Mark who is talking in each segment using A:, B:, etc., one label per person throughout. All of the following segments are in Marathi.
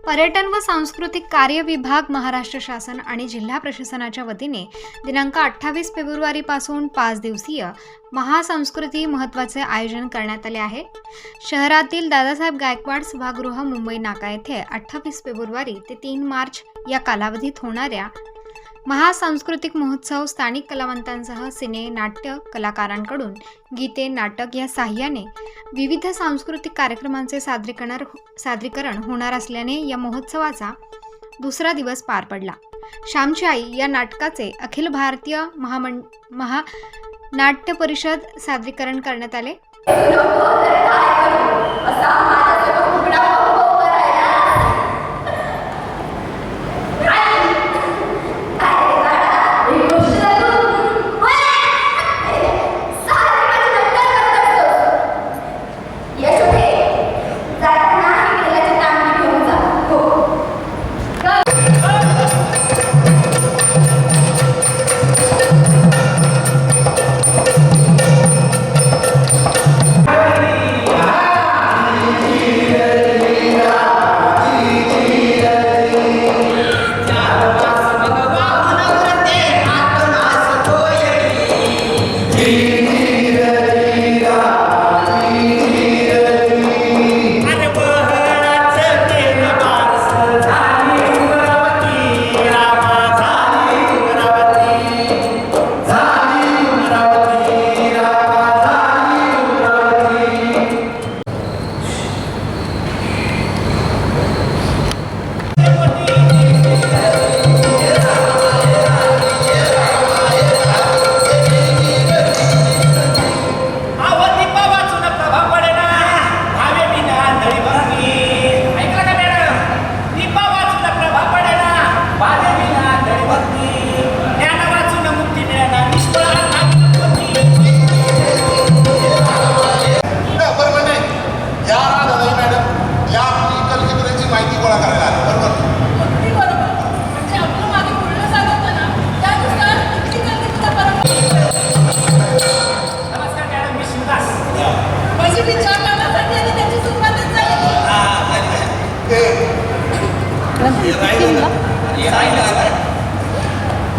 A: पर्यटन व सांस्कृतिक कार्य विभाग, महाराष्ट्र शासन आणि जिल्हा प्रशासनाच्या वतीने दिनांक 28 फेब्रुवारीपासून 5 दिवसीय महासंस्कृती महत्त्वाचे आयोजन करण्यात आले आहे। शहरातील दादासाहेब गायकवाड सभागृह मुंबई नाका येथे 28 फेब्रुवारी ते 3 मार्च या कालावधीत होणाऱ्या महासांस्कृतिक महोत्सव स्थानिक कलावंतांसह सिने नाट्य कलाकारांकडून गीते नाटक या साह्याने विविध सांस्कृतिक कार्यक्रमांचे सादरीकरण होणार असल्याने या महोत्सवाचा दुसरा दिवस पार पडला। श्यामची आई या नाटकाचे अखिल भारतीय महानाट्य परिषद सादरीकरण करण्यात आले।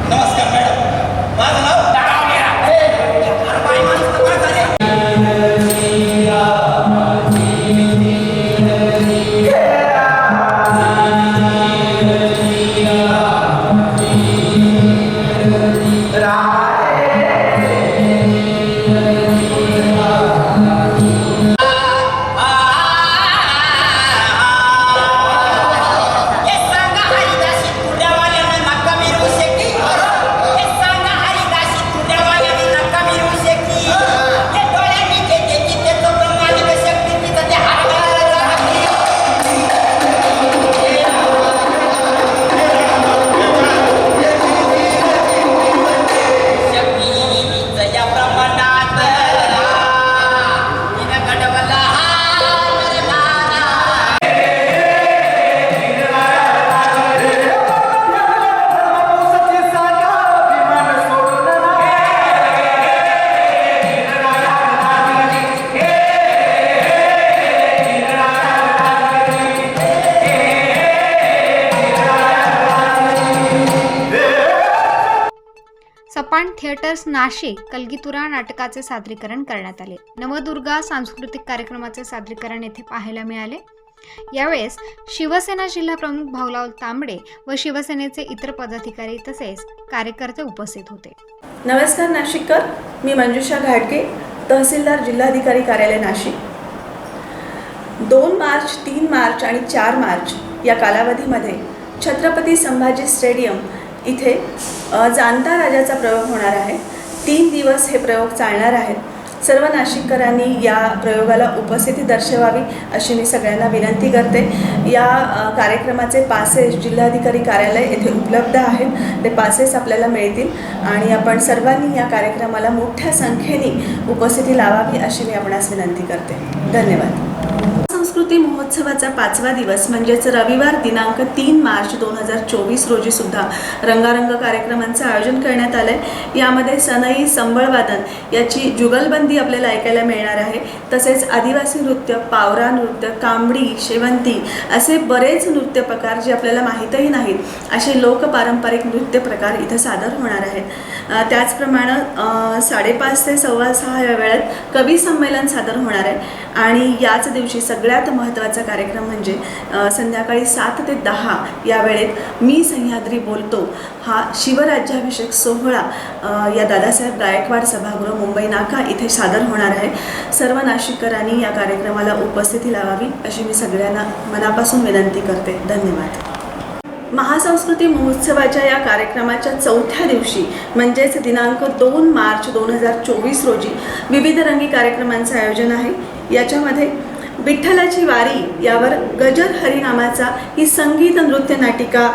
B: नमस्कार मॅडम, माझं नाव
A: सपान थिएटर्स नाशिक कलगीतुरा नाटकाचे सादरीकरण करण्यात आले। नवदुर्गा सांस्कृतिक कार्यक्रमाचे सादरीकरण येथे पाहायला मिळाले। यावेळेस शिवसेना जिल्हा प्रमुख भाऊलाल तांबडे व शिवसेनेचे इतर पदाधिकारी तसेच कार्यकर्ते उपस्थित होते।
C: नमस्कार नाशिककर, मी मंजुषा घाटगे, तहसीलदार जिल्हाधिकारी कार्यालय नाशिक। 2 मार्च, 3 मार्च आणि 4 मार्च या कालावधीमध्ये छत्रपती संभाजी स्टेडियम इथे जाणता राजाचा प्रयोग होणार आहे। 3 दिवस हे प्रयोग चालणार आहेत। सर्व नाशिककरांनी या प्रयोगाला उपस्थिती दर्शवावी अशी मी सगळ्यांना विनंती करते। या कार्यक्रमाचे पासेस जिल्हाधिकारी कार्यालय येथे उपलब्ध आहेत। ते पासेस आपल्याला मिळतील आणि आपण सर्वांनी या कार्यक्रमाला मोठ्या संख्येने उपस्थिती लावावी अशी मी आपणास विनंती करते। धन्यवाद। महासंस्कृती महोत्सवाचा 5वा दिवस म्हणजेच रविवार दिनांक 3 मार्च 2024 रोजी सुद्धा रंगारंग कार्यक्रमांचं आयोजन करण्यात आलं आहे। यामध्ये सनई, संबळवादन याची जुगलबंदी आपल्याला ऐकायला मिळणार आहे। तसेच आदिवासी नृत्य, पावरा नृत्य, कांबडी, शेवंती असे बरेच नृत्य प्रकार जे आपल्याला माहीतही नाहीत असे लोकपारंपरिक नृत्य प्रकार इथं सादर होणार आहेत। त्याचप्रमाणे 5:30 ते 6:15 या वेळेत कवी संमेलन सादर होणार आहे आणि याच दिवशी सगळ्यात महत्त्वाचा कार्यक्रम म्हणजे संध्याकाळी 7 ते 10 या वेळेत मी सह्याद्री बोलतो हा शिवराज्याभिषेक सोहळा या दादासाहेब गायकवाड सभागृह मुंबई नाका इथे सादर होणार आहे। सर्व नाशिककरांनी या कार्यक्रमाला उपस्थिती लावावी अशी मी सगळ्यांना मनापासून विनंती करते। धन्यवाद। महासंस्कृती महोत्सवाच्या या कार्यक्रमाच्या 4थ्या दिवशी म्हणजेच दिनांक 2 मार्च 2024 रोजी विविध रंगी कार्यक्रमांचं आयोजन आहे। याच्यामध्ये विठ्ठलाची वारी यावर गजर हरी नामाचा ही संगीत नृत्य नाटिका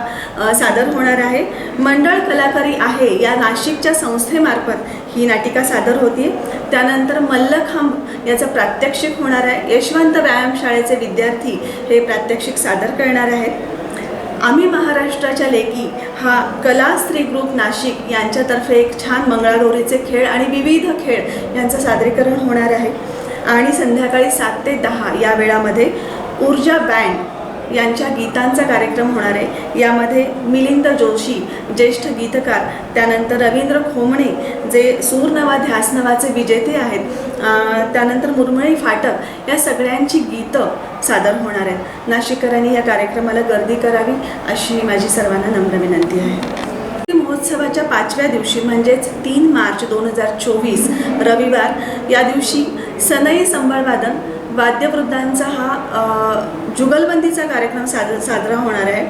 C: सादर होणार आहे। मंडळ कलाकारी आहे या नाशिकच्या संस्थेमार्फत ही नाटिका सादर होती। त्यानंतर मल्लखांब याचं प्रात्यक्षिक होणार आहे। यशवंत व्यायामशाळेचे विद्यार्थी हे प्रात्यक्षिक सादर करणार आहेत। आम्ही महाराष्ट्राच्या लेकी हा कला स्त्री ग्रुप नाशिक यांच्यातर्फे एक छान मंगळागौरीचे खेळ आणि विविध खेळ यांचं सादरीकरण होणार आहे आणि संध्याकाळी 7 ते 10 या वेळामध्ये ऊर्जा बँड यांच्या गीतांचा कार्यक्रम होणार आहे। यामध्ये मिलिंद जोशी ज्येष्ठ गीतकार, त्यानंतर रवींद्र खोमणे जे सूर नवा ध्यास नवाचे विजेते आहेत, त्यानंतर मुरमळी फाटक या सगळ्यांची गीतं सादर होणार आहेत। नाशिककरांनी या कार्यक्रमाला गर्दी करावी अशी माझी सर्वांना नम्र विनंती आहे। महोत्सवाच्या 5व्या दिवशी म्हणजेच 3 मार्च 2024 रविवार या दिवशी सनई, संबळवादन, वाद्यवृद्धांचा हा जुगलबंदीचा कार्यक्रम साजरा होणार आहे।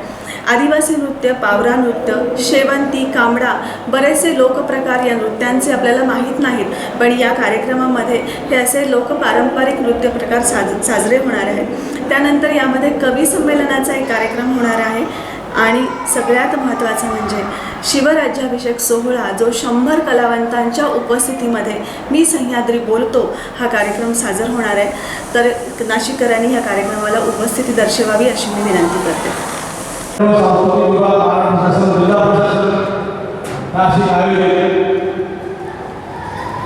C: आदिवासी नृत्य, पावरा नृत्य, शेवंती, कांबडा बरेचसे लोकप्रकार या नृत्यांचे आपल्याला माहीत नाहीत, पण या कार्यक्रमामध्ये हे असे लोकपारंपरिक नृत्य प्रकार साजरे होणार आहेत। त्यानंतर यामध्ये कवी संमेलनाचा एक कार्यक्रम होणार आहे आणि सगळ्यात महत्त्वाचं म्हणजे शिवराज्याभिषेक सोहळा जो 100 कलावंतांच्या उपस्थितीमध्ये मी सह्याद्री बोलतो हा कार्यक्रम सादर होणार आहे। तर नाशिककरांनी या कार्यक्रमाला उपस्थिती दर्शवावी अशी मी विनंती करते।
D: सांस्कृतिक विभाग, महाराष्ट्र शासन, जिल्हा प्रशासन नाशिक आयोजित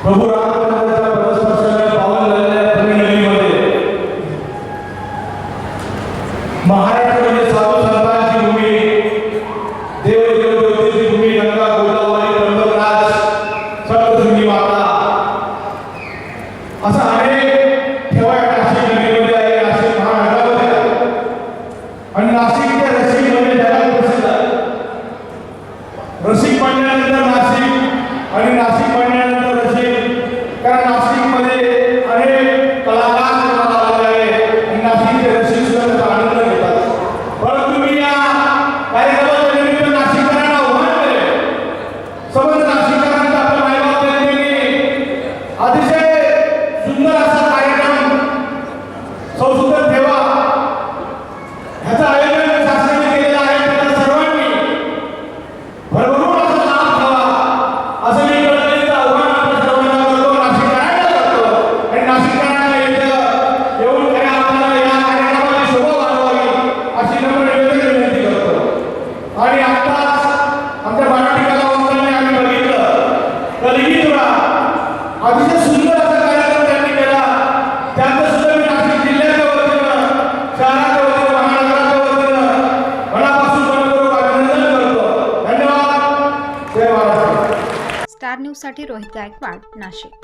D: प्रभू रामचंद्राच्या पदस्पर्शाने पावन झालेल्या परिणतीमध्ये महाराष्ट्रामध्ये साधू संतांची भूमी, देवदेवतेची भूमी, गंगा, गोदावरी, पंढरनाथ, सप्तशृंगी माता असा अनेक ठेवा नाशिक नगरीमध्ये आहे, नाशिक महानगरामध्ये आहे आणि नाशिकच्या रसिक म्हणजे जगात प्रसिद्ध आहे। रसिक म्हणल्यानंतर नाशिक आणि नाशिक म्हणल्यानंतर रसिक, कारण नाशिकमध्ये अनेक कलाकार जन्माला आलेले आहेत आणि नाशिकचे रसिक सुद्धा त्याचा आनंद घेतात। परंतु मी या कार्यक्रमाच्या निमित्त नाशिककरांना आव्हान केले, समज नाशिककरांचा आपल्या मायबाप त्यांनी अतिशय सुंदर असा कार्यक्रम संस्कृत ठेवा ह्याचं आयोजन शासनाने केलेलं आहे। त्याला सर्वांनी भरभरून असा लाभ घ्यावा असं मी कळकळीचं आव्हान आपल्या सर्वांना करतो, नाशिककरांना करतो आणि नाशिककरांना इथं येऊन खऱ्या अर्थानं या कार्यक्रमाची शोभा वाढवावी अशी नम्र विनंती करतो। आणि आत्ताच आमच्या मराठी कलावंतांनी आम्ही बघितलं कलगीतुळा अतिशय सुंदर असा कार्यक्रम त्यांनी केला। त्याचं सुद्धा मी नाशिक जिल्ह्याच्या वतीनं, शहराच्या वतीनं, महानगराच्या वतीनं मनापासून मनपूर्वक अभिनंदन करतो। धन्यवाद। जय महाराष्ट्र।
A: स्टार न्यूजसाठी रोहित गायकवाड, नाशिक।